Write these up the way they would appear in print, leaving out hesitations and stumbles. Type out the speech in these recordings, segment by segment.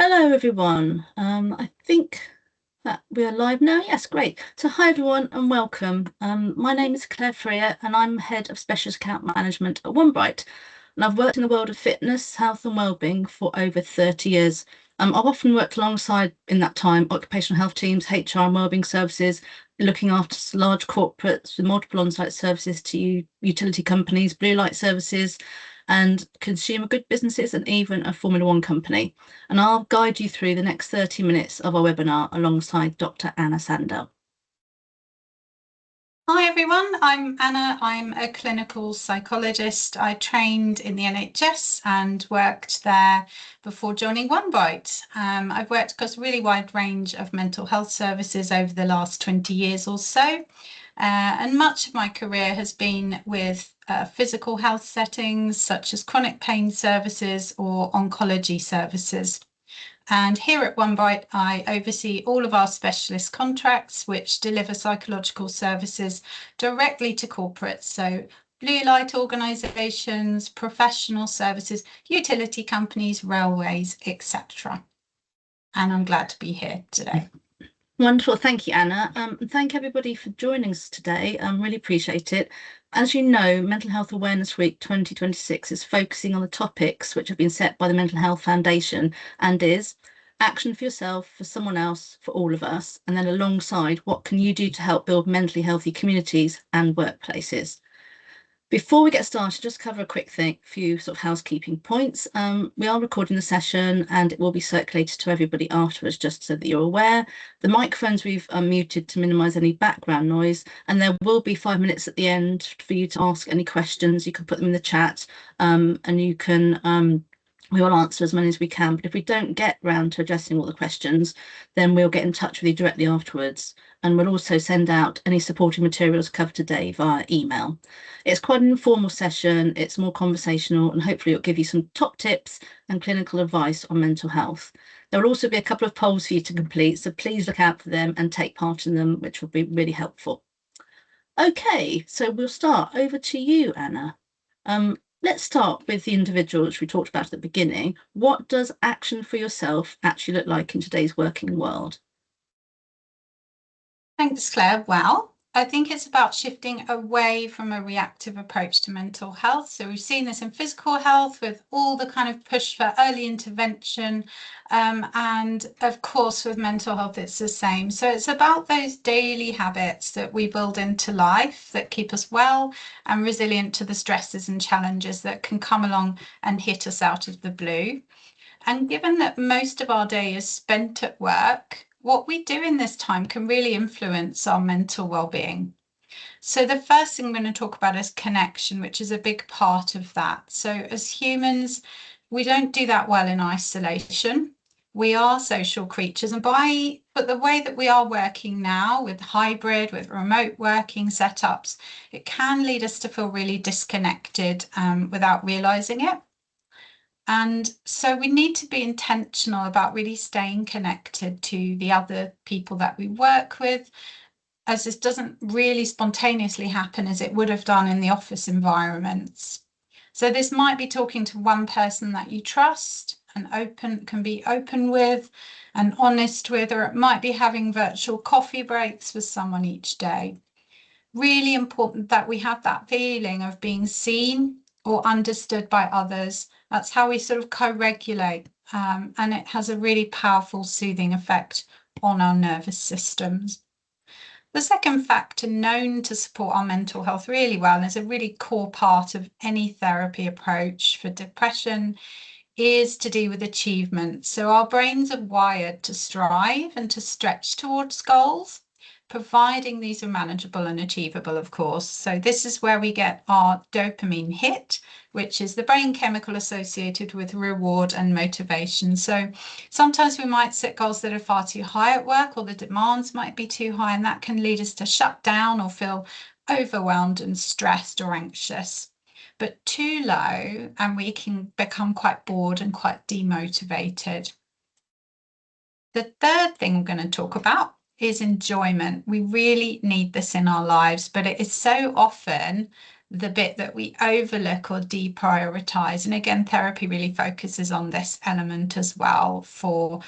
Hello, everyone. I think that we are live now. Yes, great. So, hi, everyone, and welcome. My name is Claire Freer, and I'm Head of Specialist Account Management at OneBright. And I've worked in the world of fitness, health, and wellbeing for over 30 years. I've often worked alongside, in that time, occupational health teams, HR and wellbeing services, looking after large corporates with multiple on-site services to utility companies, blue light services, and consumer good businesses, and even a Formula One company. And I'll guide you through the next 30 minutes of our webinar alongside Dr. Anna Sandel. Hi everyone, I'm Anna. I'm a clinical psychologist. I trained in the NHS and worked there before joining OneBright. I've worked across a really wide range of mental health services over the last 20 years or so. And much of my career has been with physical health settings such as chronic pain services or oncology services. And here at OneBright, I oversee all of our specialist contracts, which deliver psychological services directly to corporates. So blue light organisations, professional services, utility companies, railways, etc. And I'm glad to be here today. Wonderful. Thank you, Anna. And thank everybody for joining us today. Really appreciate it. As you know, Mental Health Awareness Week 2026 is focusing on the topics which have been set by the Mental Health Foundation and is action for yourself, for someone else, for all of us, and then alongside, what can you do to help build mentally healthy communities and workplaces? Before we get started, just cover a quick few sort of housekeeping points. We are recording the session and it will be circulated to everybody afterwards, just so that you're aware. The microphones we've muted to minimise any background noise, and there will be 5 minutes at the end for you to ask any questions. You can put them in the chat, and you can. We will answer as many as we can, but if we don't get round to addressing all the questions, then we'll get in touch with you directly afterwards. And we'll also send out any supporting materials covered today via email. It's quite an informal session, it's more conversational, and hopefully it'll give you some top tips and clinical advice on mental health. There will also be a couple of polls for you to complete, so please look out for them and take part in them, which will be really helpful. Okay, so we'll start. Over to you, Anna. Let's start with the individual, which we talked about at the beginning. What does action for yourself actually look like in today's working world? Thanks, Claire. Well, I think it's about shifting away from a reactive approach to mental health. So we've seen this in physical health with all the kind of push for early intervention. And of course, with mental health, it's the same. So it's about those daily habits that we build into life that keep us well and resilient to the stresses and challenges that can come along and hit us out of the blue. And given that most of our day is spent at work, what we do in this time can really influence our mental well-being. So the first thing I'm going to talk about is connection, which is a big part of that. So as humans, we don't do that well in isolation. We are social creatures, but the way that we are working now with hybrid, with remote working setups, it can lead us to feel really disconnected without realizing it. And so we need to be intentional about really staying connected to the other people that we work with, as this doesn't really spontaneously happen as it would have done in the office environments. So this might be talking to one person that you trust and can be open with and honest with, or it might be having virtual coffee breaks with someone each day. Really important that we have that feeling of being seen or understood by others. That's how we sort of co-regulate, and it has a really powerful soothing effect on our nervous systems. The second factor known to support our mental health really well, and is a really core part of any therapy approach for depression, is to do with achievement. So our brains are wired to strive and to stretch towards goals, providing these are manageable and achievable, of course. So this is where we get our dopamine hit, which is the brain chemical associated with reward and motivation. So sometimes we might set goals that are far too high at work, or the demands might be too high, and that can lead us to shut down or feel overwhelmed and stressed or anxious. But too low, and we can become quite bored and quite demotivated. The third thing we're going to talk about is enjoyment. We really need this in our lives, but it is so often the bit that we overlook or deprioritize. And again, therapy really focuses on this element as well for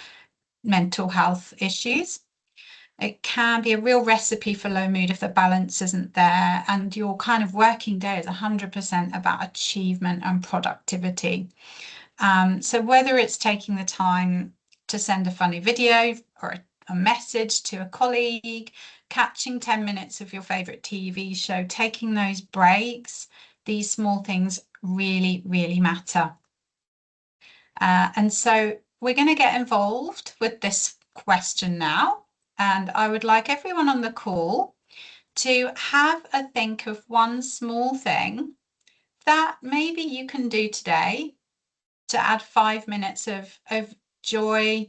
mental health issues. It can be a real recipe for low mood if the balance isn't there, and your kind of working day is 100% about achievement and productivity. So whether it's taking the time to send a funny video or a message to a colleague, catching 10 minutes of your favorite TV show, taking those breaks, these small things really, really matter. And so we're going to get involved with this question now. And I would like everyone on the call to have a think of one small thing that maybe you can do today to add 5 minutes of joy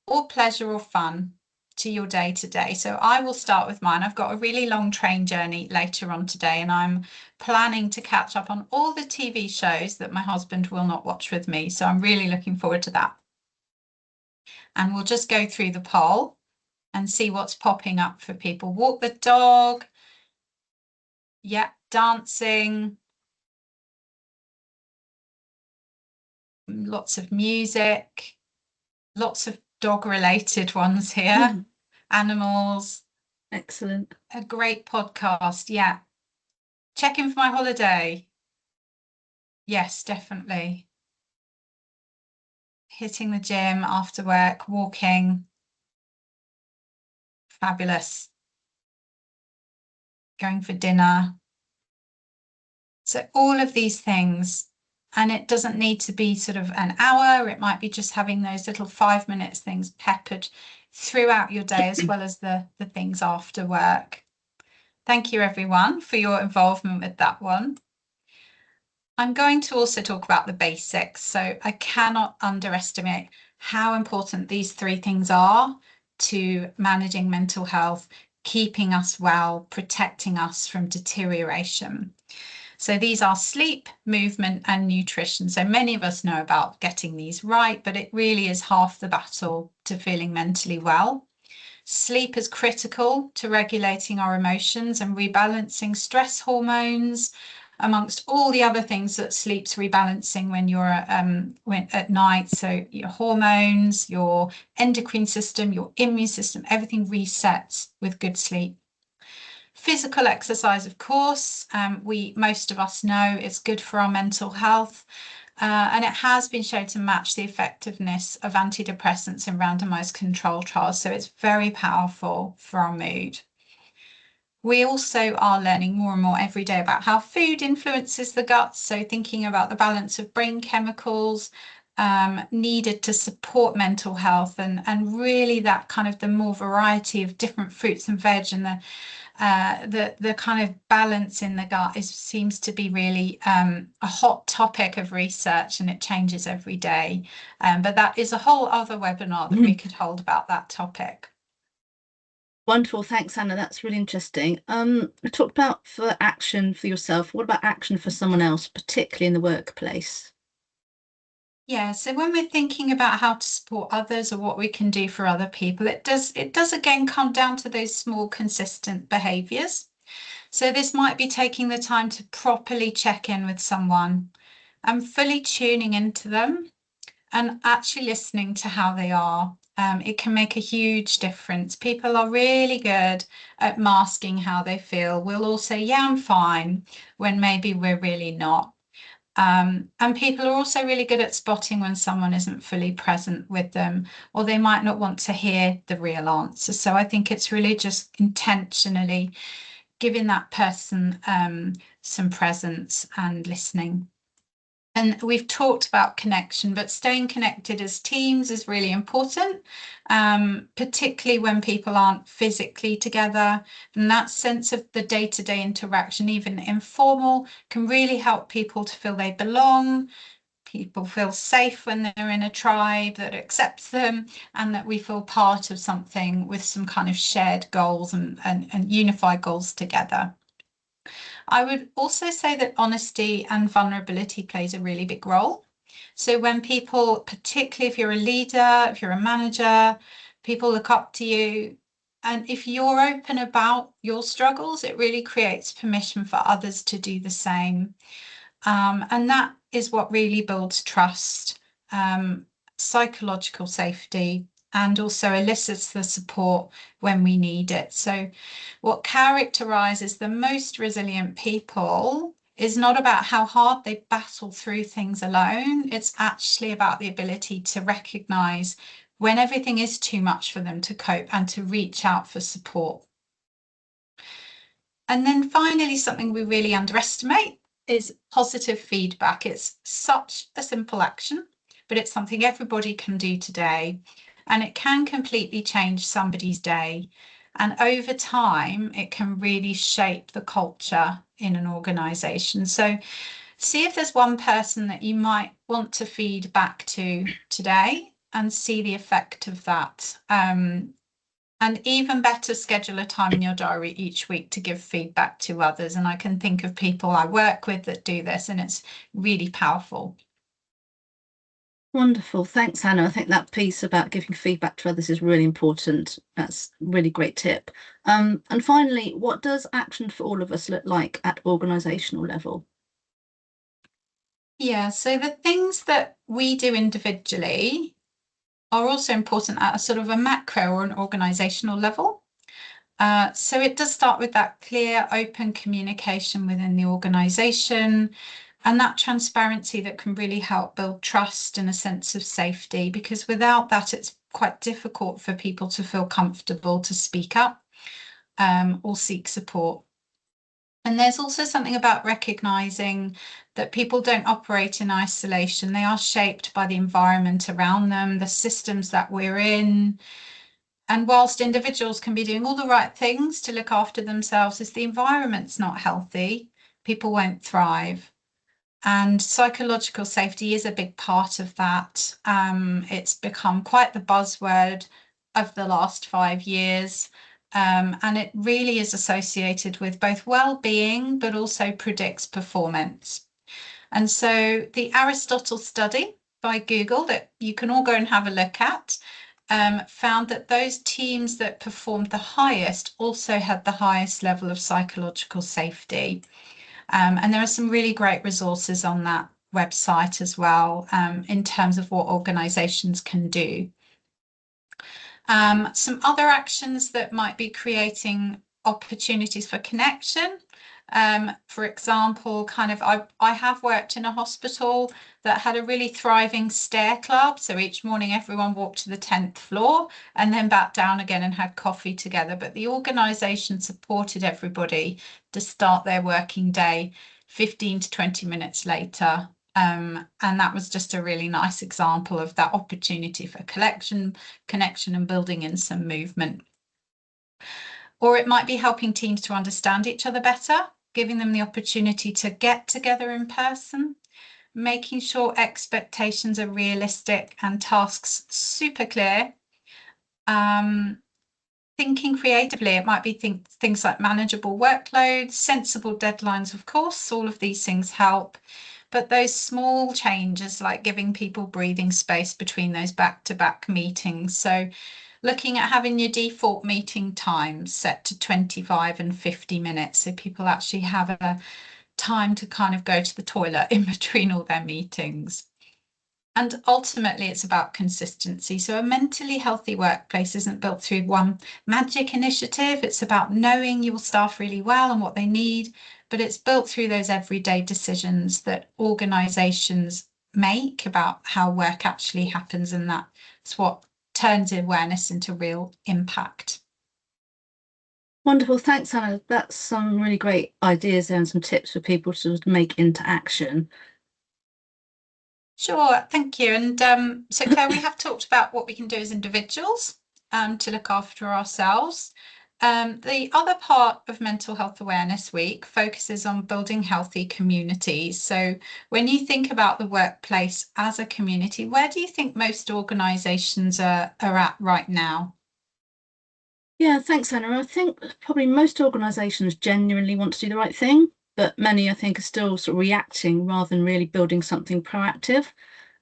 or pleasure or fun to your day today. So I will start with mine. I've got a really long train journey later on today, and I'm planning to catch up on all the TV shows that my husband will not watch with me. So I'm really looking forward to that. And we'll just go through the poll and see what's popping up for people. Walk the dog. Yeah, dancing. Lots of music. Lots of dog-related ones here. Animals. Excellent. A great podcast. Yeah. Checking for my holiday. Yes, definitely. Hitting the gym after work, walking. Fabulous. Going for dinner. So all of these things, and it doesn't need to be sort of an hour. It might be just having those little 5 minutes things peppered throughout your day, as well as the things after work. Thank you, everyone, for your involvement with that one. I'm going to also talk about the basics. So I cannot underestimate how important these 3 things are to managing mental health, keeping us well, protecting us from deterioration. So these are sleep, movement, and nutrition. So many of us know about getting these right, but it really is half the battle to feeling mentally well. Sleep is critical to regulating our emotions and rebalancing stress hormones, amongst all the other things that sleep's rebalancing when you're at night. So your hormones, your endocrine system, your immune system, everything resets with good sleep. Physical exercise, of course, most of us know it's good for our mental health. And it has been shown to match the effectiveness of antidepressants in randomized control trials. So it's very powerful for our mood. We also are learning more and more every day about how food influences the gut. So thinking about the balance of brain chemicals needed to support mental health, and really that kind of the more variety of different fruits and veg, and the kind of balance in the gut seems to be really a hot topic of research, and it changes every day. But that is a whole other webinar that we could hold about that topic. Wonderful. Thanks, Anna. That's really interesting. We talked about for action for yourself. What about action for someone else, particularly in the workplace? Yeah, so when we're thinking about how to support others or what we can do for other people, it does again come down to those small, consistent behaviours. So this might be taking the time to properly check in with someone and fully tuning into them and actually listening to how they are. It can make a huge difference. People are really good at masking how they feel. We'll all say, yeah, I'm fine, when maybe we're really not. And people are also really good at spotting when someone isn't fully present with them, or they might not want to hear the real answer. So I think it's really just intentionally giving that person some presence and listening. And we've talked about connection, but staying connected as teams is really important, particularly when people aren't physically together. And that sense of the day-to-day interaction, even informal, can really help people to feel they belong. People feel safe when they're in a tribe that accepts them, and that we feel part of something with some kind of shared goals and unified goals together. I would also say that honesty and vulnerability plays a really big role. So when people, particularly if you're a leader, if you're a manager, people look up to you, And if you're open about your struggles, it really creates permission for others to do the same. And that is what really builds trust, psychological safety, and also elicits the support when we need it. So what characterizes the most resilient people is not about how hard they battle through things alone. It's actually about the ability to recognize when everything is too much for them to cope and to reach out for support. And then finally, something we really underestimate is positive feedback. It's such a simple action, but it's something everybody can do today, and it can completely change somebody's day. And over time, it can really shape the culture in an organization. So see if there's one person that you might want to feed back to today and see the effect of that. And even better, schedule a time in your diary each week to give feedback to others. And I can think of people I work with that do this, and it's really powerful. Wonderful. Thanks, Hannah. I think that piece about giving feedback to others is really important. That's a really great tip. And finally, what does action for all of us look like at organisational level? Yeah, so the things that we do individually are also important at a sort of a macro or an organisational level. So it does start with that clear, open communication within the organisation, and that transparency that can really help build trust and a sense of safety, because without that, it's quite difficult for people to feel comfortable to speak up or seek support. And there's also something about recognizing that people don't operate in isolation. They are shaped by the environment around them, the systems that we're in. And whilst individuals can be doing all the right things to look after themselves, if the environment's not healthy, people won't thrive. And psychological safety is a big part of that. It's become quite the buzzword of the last 5 years. And it really is associated with both well-being, but also predicts performance. And so the Aristotle study by Google that you can all go and have a look at found that those teams that performed the highest also had the highest level of psychological safety. And there are some really great resources on that website as well in terms of what organisations can do. Some other actions that might be creating opportunities for connection. For example, I have worked in a hospital that had a really thriving stair club. So each morning everyone walked to the 10th floor and then back down again and had coffee together. But the organisation supported everybody to start their working day 15 to 20 minutes later. And that was just a really nice example of that opportunity for connection and building in some movement. Or it might be helping teams to understand each other better, giving them the opportunity to get together in person, making sure expectations are realistic and tasks super clear. Thinking creatively, it might be things like manageable workloads, sensible deadlines, of course, all of these things help. But those small changes, like giving people breathing space between those back-to-back meetings. So looking at having your default meeting times set to 25 and 50 minutes, so people actually have a time to kind of go to the toilet in between all their meetings. And ultimately, it's about consistency. So a mentally healthy workplace isn't built through one magic initiative. It's about knowing your staff really well and what they need, but it's built through those everyday decisions that organisations make about how work actually happens, and that's what turns awareness into real impact. Wonderful. Thanks, Hannah. That's some really great ideas and some tips for people to make into action. Sure, thank you. And so Claire, we have talked about what we can do as individuals to look after ourselves. The other part of Mental Health Awareness Week focuses on building healthy communities. So when you think about the workplace as a community, where do you think most organisations are at right now? Yeah, thanks, Hannah. I think probably most organisations genuinely want to do the right thing, but many, I think, are still sort of reacting rather than really building something proactive.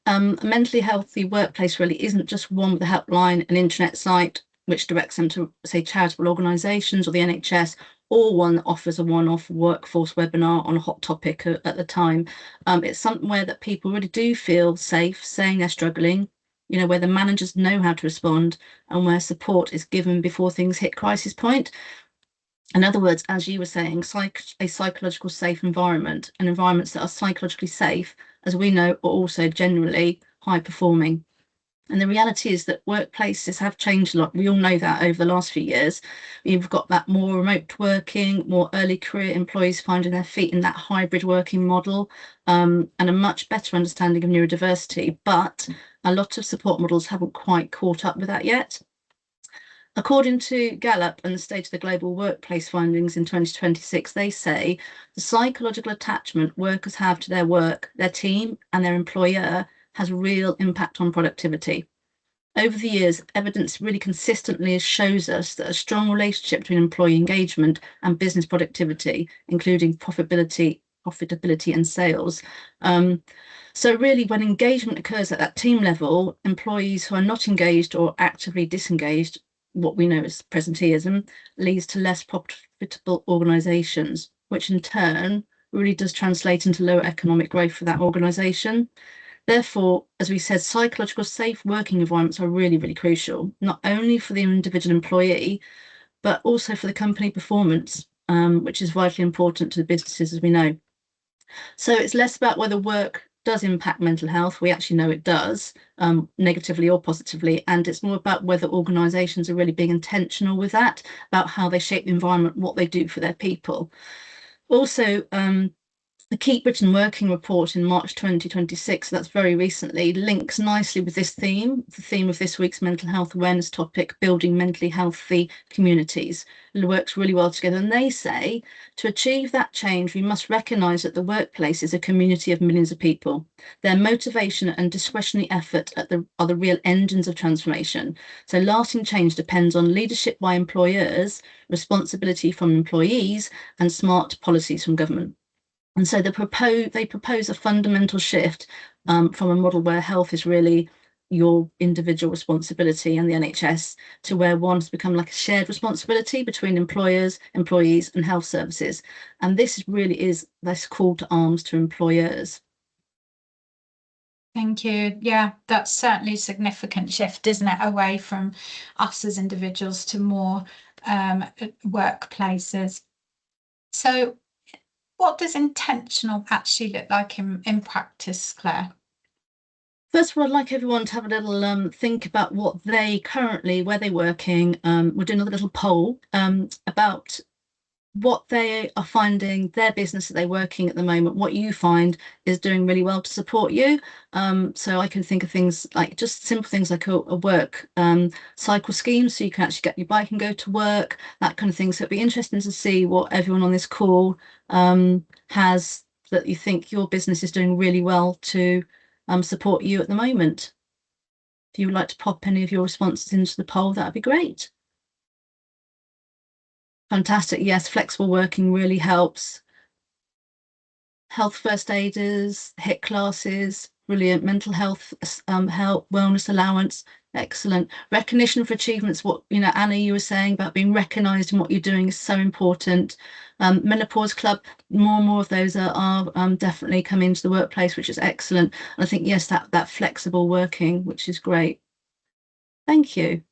A mentally healthy workplace really isn't just one with a helpline, an intranet site, which directs them to, say, charitable organisations or the NHS, or one that offers a one-off workforce webinar on a hot topic at the time. It's somewhere that people really do feel safe saying they're struggling, you know, where the managers know how to respond and where support is given before things hit crisis point. In other words, as you were saying, a psychological safe environment, and environments that are psychologically safe, as we know, are also generally high performing. And the reality is that workplaces have changed a lot. We all know that over the last few years. We've got that more remote working, more early career employees finding their feet in that hybrid working model, and a much better understanding of neurodiversity. But a lot of support models haven't quite caught up with that yet. According to Gallup and the State of the Global Workplace findings in 2026, they say the psychological attachment workers have to their work, their team, and their employer has real impact on productivity. Over the years, evidence really consistently shows us that a strong relationship between employee engagement and business productivity, including profitability and sales. So really, when engagement occurs at that team level, employees who are not engaged or actively disengaged, what we know as presenteeism, leads to less profitable organisations, which in turn really does translate into lower economic growth for that organisation. Therefore, as we said, psychological safe working environments are really, really crucial, not only for the individual employee, but also for the company performance, which is vitally important to the businesses, as we know. So it's less about whether work does impact mental health. We actually know it does, negatively or positively, and it's more about whether organisations are really being intentional with that, about how they shape the environment, what they do for their people. Also, the Keep Britain Working report in March 2026, that's very recently, links nicely with this theme, the theme of this week's mental health awareness topic, building mentally healthy communities. It works really well together. And they say, to achieve that change, we must recognise that the workplace is a community of millions of people. Their motivation and discretionary effort are the real engines of transformation. So lasting change depends on leadership by employers, responsibility from employees, and smart policies from government. And so they propose a fundamental shift from a model where health is really your individual responsibility and the NHS to where one has become like a shared responsibility between employers, employees, and health services. And this really is this call to arms to employers. Thank you. Yeah, that's certainly a significant shift, isn't it, away from us as individuals to more workplaces. So what does intentional actually look like in practice, Claire? First of all, I'd like everyone to have a little think about what they currently, where they're working. We're doing a little poll about what they are finding, their business that they're working at the moment, what you find is doing really well to support you. So I can think of things like just simple things like a work cycle scheme, so you can actually get your bike and go to work, that kind of thing. So it'd be interesting to see what everyone on this call has that you think your business is doing really well to support you at the moment. If you would like to pop any of your responses into the poll, that'd be great. Fantastic. Yes, flexible working really helps. Health first aiders, HIT classes, brilliant. Mental health, health wellness allowance, excellent. Recognition for achievements. What, you know, Anna, you were saying about being recognised in what you're doing is so important. Menopause Club, more and more of those are definitely coming into the workplace, which is excellent. And I think, yes, that flexible working, which is great. Thank you.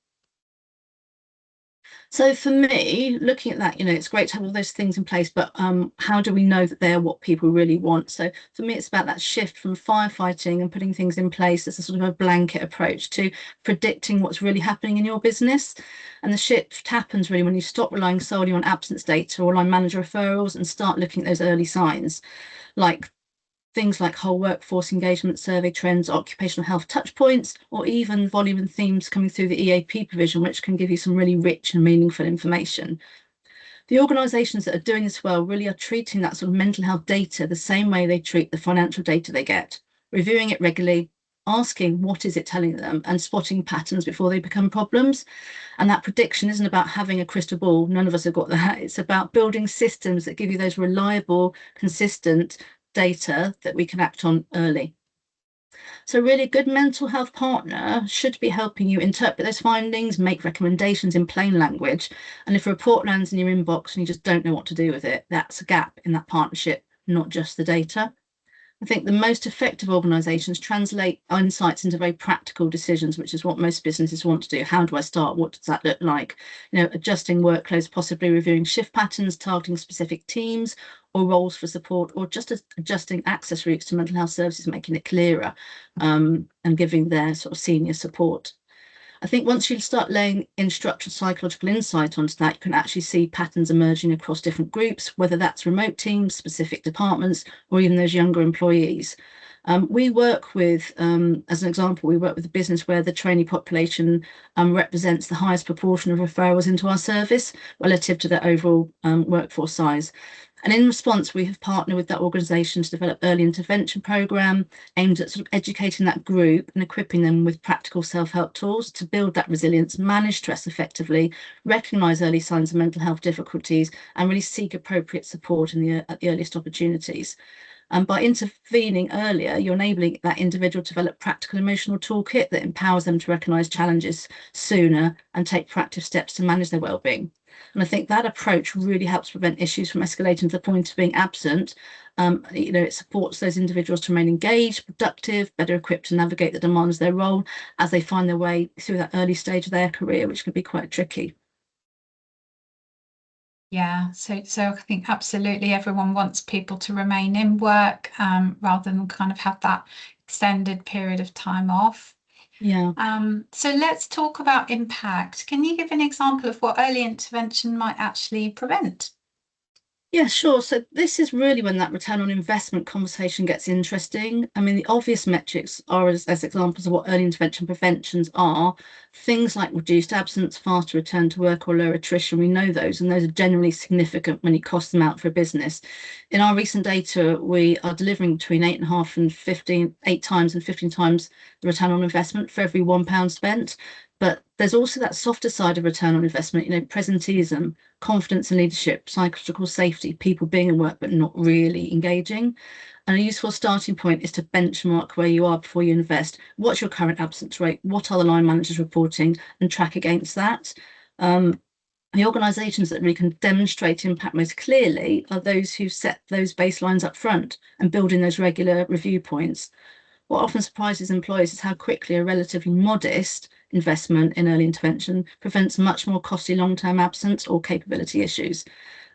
So for me, looking at that, you know, it's great to have all those things in place, but how do we know that they're what people really want? So for me, it's about that shift from firefighting and putting things in place as a sort of a blanket approach to predicting what's really happening in your business. And the shift happens really when you stop relying solely on absence data or line manager referrals and start looking at those early signs, like things like whole workforce engagement survey trends, occupational health touch points, or even volume and themes coming through the EAP provision, which can give you some really rich and meaningful information. The organisations that are doing this well really are treating that sort of mental health data the same way they treat the financial data they get, reviewing it regularly, asking what is it telling them, and spotting patterns before they become problems. And that prediction isn't about having a crystal ball. None of us have got that. It's about building systems that give you those reliable, consistent data that we can act on early. So really a good mental health partner should be helping you interpret those findings, make recommendations in plain language. And if a report lands in your inbox and you just don't know what to do with it, that's a gap in that partnership, not just the data. I think the most effective organisations translate insights into very practical decisions, which is what most businesses want to do. How do I start? What does that look like? Adjusting workloads, possibly reviewing shift patterns, targeting specific teams or roles for support, or just adjusting access routes to mental health services, making it clearer and giving their sort of senior support. I think once you start laying in structured psychological insight onto that, you can actually see patterns emerging across different groups, whether that's remote teams, specific departments, or even those younger employees. We work with, as an example, we work with a business where the trainee population represents the highest proportion of referrals into our service relative to their overall workforce size. And in response, we have partnered with that organisation to develop early intervention programme aimed at sort of educating that group and equipping them with practical self-help tools to build that resilience, manage stress effectively, recognise early signs of mental health difficulties, and really seek appropriate support at the earliest opportunities. And by intervening earlier, you're enabling that individual to develop practical emotional toolkit that empowers them to recognise challenges sooner and take proactive steps to manage their well-being. And I think that approach really helps prevent issues from escalating to the point of being absent. It supports those individuals to remain engaged, productive, better equipped to navigate the demands of their role as they find their way through that early stage of their career, which can be quite tricky. Yeah, so I think absolutely everyone wants people to remain in work rather than kind of have that extended period of time off. Yeah. So let's talk about impact. Can you give an example of what early intervention might actually prevent? Yeah, sure. So this is really when that return on investment conversation gets interesting. I mean, the obvious metrics are as examples of what early intervention preventions are. Things like reduced absence, faster return to work, or lower attrition. We know those, and those are generally significant when you cost them out for a business. In our recent data, we are delivering between 8.5 and 8 times and 15 times the return on investment for every £1 spent. But there's also that softer side of return on investment, presenteeism, confidence and leadership, psychological safety, people being in work but not really engaging. And a useful starting point is to benchmark where you are before you invest. What's your current absence rate? What are the line managers reporting? And track against that. The organisations that really can demonstrate impact most clearly are those who set those baselines up front and build in those regular review points. What often surprises employers is how quickly a relatively modest investment in early intervention prevents much more costly long-term absence or capability issues.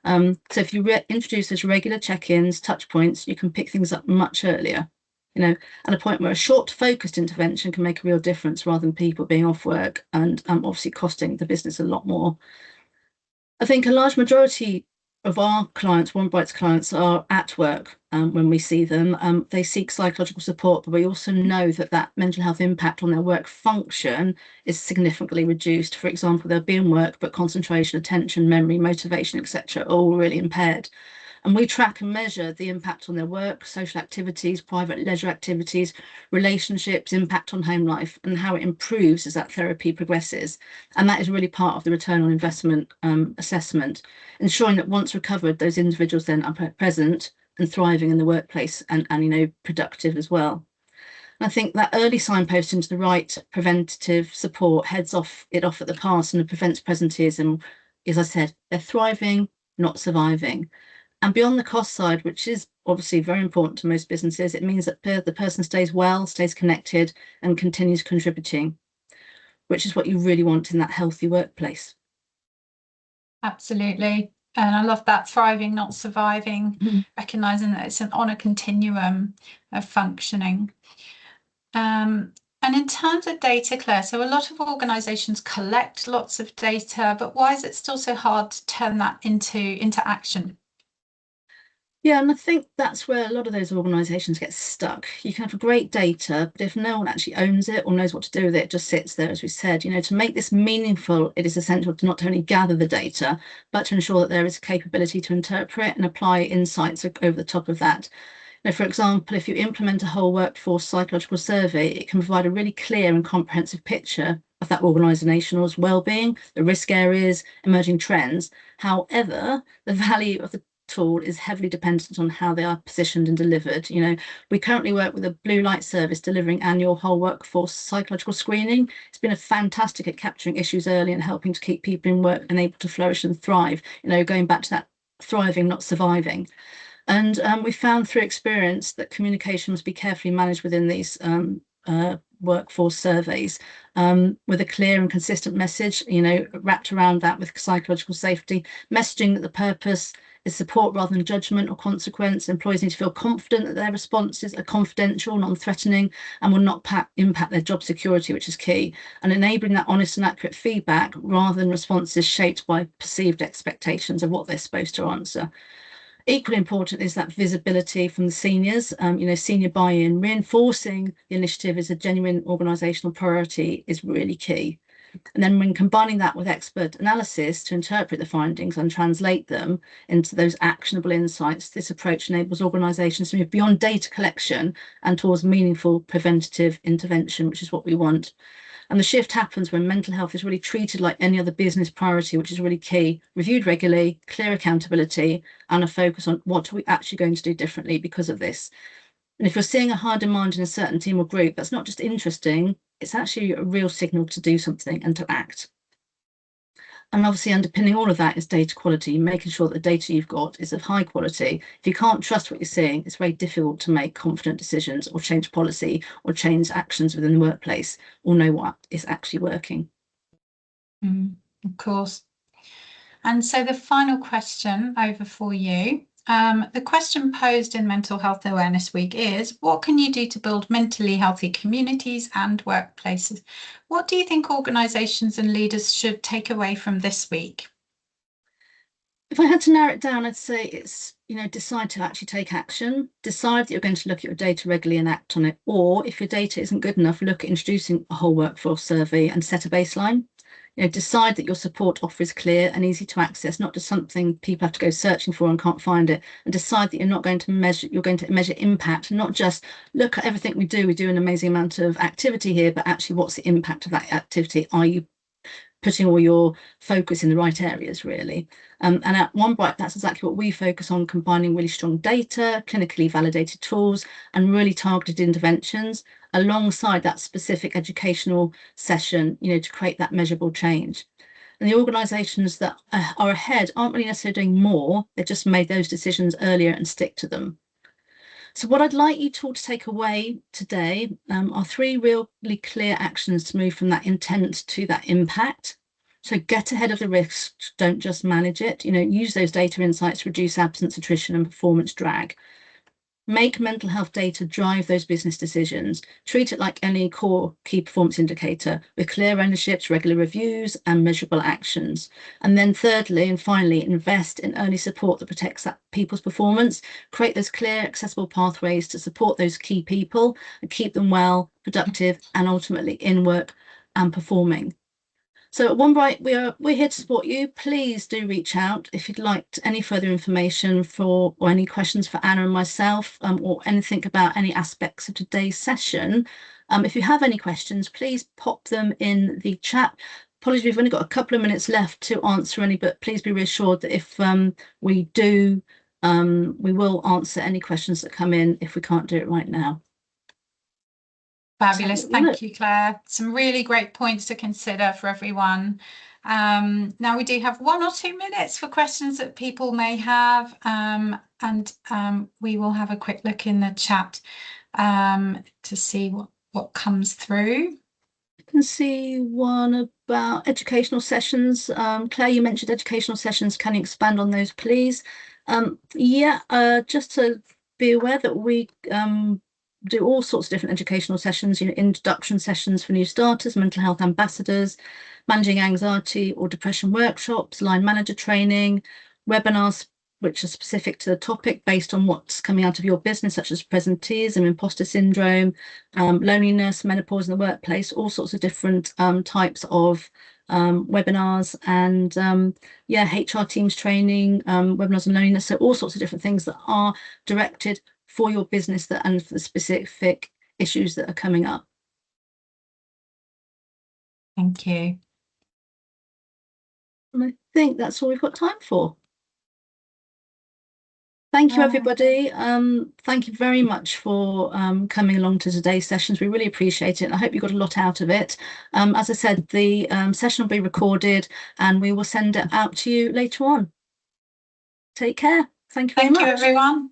So if you introduce those regular check-ins, touch points, you can pick things up much earlier, at a point where a short focused intervention can make a real difference rather than people being off work and obviously costing the business a lot more. I think a large majority of our clients, One Bright's clients, are at work when we see them. They seek psychological support, but we also know that mental health impact on their work function is significantly reduced. For example, they'll be in work, but concentration, attention, memory, motivation, etc., are all really impaired. And we track and measure the impact on their work, social activities, private leisure activities, relationships, impact on home life, and how it improves as that therapy progresses. And that is really part of the return on investment assessment, ensuring that once recovered, those individuals then are present and thriving in the workplace and productive as well. And I think that early signposting to the right preventative support heads it off at the pass and prevents presenteeism. As I said, they're thriving, not surviving. And beyond the cost side, which is obviously very important to most businesses, it means that the person stays well, stays connected, and continues contributing, which is what you really want in that healthy workplace. Absolutely. And I love that, thriving, not surviving, recognising that it's on a continuum of functioning. And in terms of data, Claire, so a lot of organisations collect lots of data, but why is it still so hard to turn that into action? Yeah, and I think that's where a lot of those organisations get stuck. You can have great data, but if no one actually owns it or knows what to do with it, it just sits there, as we said. To make this meaningful, it is essential to not only gather the data, but to ensure that there is capability to interpret and apply insights over the top of that. For example, if you implement a whole workforce psychological survey, it can provide a really clear and comprehensive picture of that organisation's well-being, the risk areas, emerging trends. However, the value of the tool is heavily dependent on how they are positioned and delivered. You know, we currently work with a blue light service delivering annual whole workforce psychological screening. It's been a fantastic at capturing issues early and helping to keep people in work and able to flourish and thrive, you know, going back to that thriving, not surviving. And we found through experience that communication must be carefully managed within these workforce surveys, with a clear and consistent message, you know, wrapped around that with psychological safety, messaging that the purpose is support rather than judgment or consequence. Employees need to feel confident that their responses are confidential, non-threatening, and will not impact their job security, which is key, and enabling that honest and accurate feedback rather than responses shaped by perceived expectations of what they're supposed to answer. Equally important is that visibility from the seniors, you know, senior buy-in. Reinforcing the initiative as a genuine organisational priority is really key. And then when combining that with expert analysis to interpret the findings and translate them into those actionable insights, this approach enables organisations to move beyond data collection and towards meaningful preventative intervention, which is what we want. And the shift happens when mental health is really treated like any other business priority, which is really key, reviewed regularly, clear accountability, and a focus on what are we actually going to do differently because of this. And if you're seeing a high demand in a certain team or group, that's not just interesting, it's actually a real signal to do something and to act. And obviously underpinning all of that is data quality, making sure that the data you've got is of high quality. If you can't trust what you're seeing, it's very difficult to make confident decisions or change policy or change actions within the workplace or know what is actually working. Of course. And so the final question over for you. The question posed in Mental Health Awareness Week is, what can you do to build mentally healthy communities and workplaces? What do you think organisations and leaders should take away from this week? If I had to narrow it down, I'd say it's, you know, decide to actually take action, decide that you're going to look at your data regularly and act on it. Or if your data isn't good enough, look at introducing a whole workforce survey and set a baseline. You know, decide that your support offer is clear and easy to access, not just something people have to go searching for and can't find it. And decide that you're not going to measure, you're going to measure impact, not just look at everything we do. We do an amazing amount of activity here, but actually what's the impact of that activity? Are you putting all your focus in the right areas, really? And at One Bright, that's exactly what we focus on, combining really strong data, clinically validated tools, and really targeted interventions alongside that specific educational session, you know, to create that measurable change. And the organisations that are ahead aren't really necessarily doing more, they've just made those decisions earlier and stick to them. So what I'd like you all to take away today are 3 really clear actions to move from that intent to that impact. So get ahead of the risks, don't just manage it. You know, use those data insights to reduce absence, attrition, and performance drag. Make mental health data drive those business decisions. Treat it like any core key performance indicator with clear ownerships, regular reviews, and measurable actions. And then thirdly, and finally, invest in early support that protects that people's performance. Create those clear, accessible pathways to support those key people and keep them well, productive, and ultimately in work and performing. So at One Bright, we're here to support you. Please do reach out if you'd like any further information or any questions for Anna and myself, or anything about any aspects of today's session. If you have any questions, please pop them in the chat. Apologies, we've only got a couple of minutes left to answer any, but please be reassured that if we do, we will answer any questions that come in if we can't do it right now. Fabulous. Thank you, Claire. Some really great points to consider for everyone. Now we do have 1 or 2 minutes for questions that people may have, and we will have a quick look in the chat to see what comes through. I can see one about educational sessions. Claire, you mentioned educational sessions. Can you expand on those, please? Just to be aware that we do all sorts of different educational sessions, you know, introduction sessions for new starters, mental health ambassadors, managing anxiety or depression workshops, line manager training, webinars which are specific to the topic based on what's coming out of your business, such as presenteeism, imposter syndrome, loneliness, menopause in the workplace, all sorts of different types of webinars, and HR teams training, webinars on loneliness, so all sorts of different things that are directed for your business and for the specific issues that are coming up. Thank you. And I think that's all we've got time for. Thank you, everybody. Thank you very much for coming along to today's sessions. We really appreciate it. I hope you got a lot out of it. As I said, the session will be recorded and we will send it out to you later on. Take care. Thank you very much. Thank you, everyone.